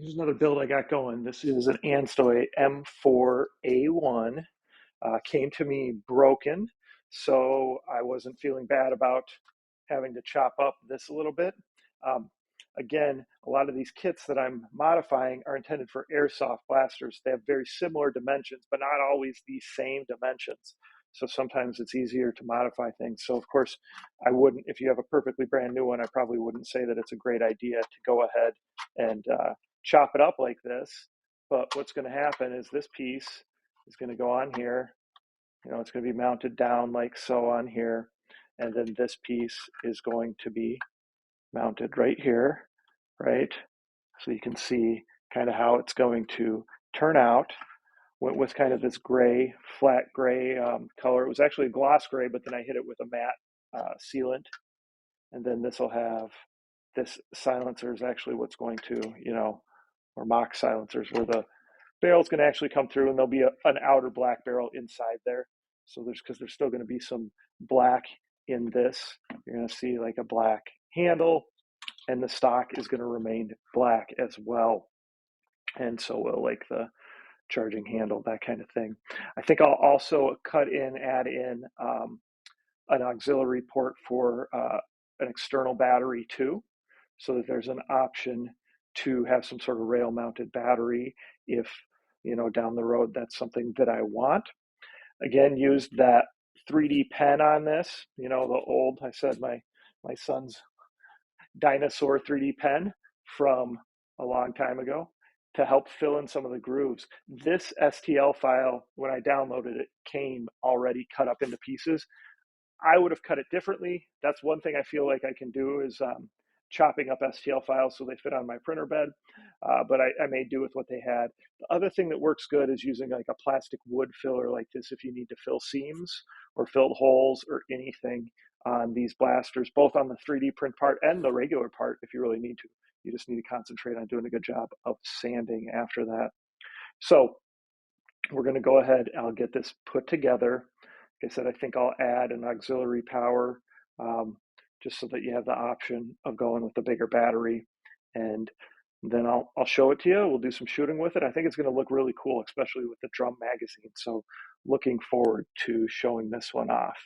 Here's another build I got going. This is an Anstoy M4a1. Came to me broken, so I wasn't feeling bad about having to chop up this a little bit. Um, Again, a lot of these kits that I'm modifying are intended for airsoft blasters. They have very similar dimensions, but not always the same dimensions. So sometimes it's easier to modify things. So of course, I wouldn't, if you have a perfectly brand new one, I probably wouldn't say that it's a great idea to go ahead and chop it up like this. But what's going to happen is this piece is going to go on here. It's going to be mounted down like so on here. And then this piece is going to be mounted right here, right? So you can see kind of how it's going to turn out. Went with kind of this gray, flat gray color. It was actually a gloss gray, but then I hit it with a matte sealant. And then this will have, this silencer is actually what's going to, or mock silencers, where the barrel's going to actually come through, and there'll be an outer black barrel inside there. So because there's still going to be some black in this. You're going to see like a black handle, and the stock is going to remain black as well. And so will like the charging handle, that kind of thing. I think I'll also add in an auxiliary port for an external battery too, so that there's an option to have some sort of rail mounted battery if, down the road that's something that I want. Again, used that 3D pen on this, the old, I said my son's dinosaur 3D pen from a long time ago to help fill in some of the grooves. This STL file, when I downloaded it, came already cut up into pieces. I would have cut it differently. That's one thing I feel like I can do is chopping up STL files so they fit on my printer bed. But I made do with what they had. The other thing that works good is using like a plastic wood filler like this if you need to fill seams or fill holes or anything on these blasters, both on the 3D print part and the regular part if you really need to. You just need to concentrate on doing a good job of sanding after that. So we're going to go ahead, I'll get this put together. Like I said, I think I'll add an auxiliary power just so that you have the option of going with the bigger battery. And then I'll show it to you. We'll do some shooting with it. I think it's going to look really cool, especially with the drum magazine. So looking forward to showing this one off.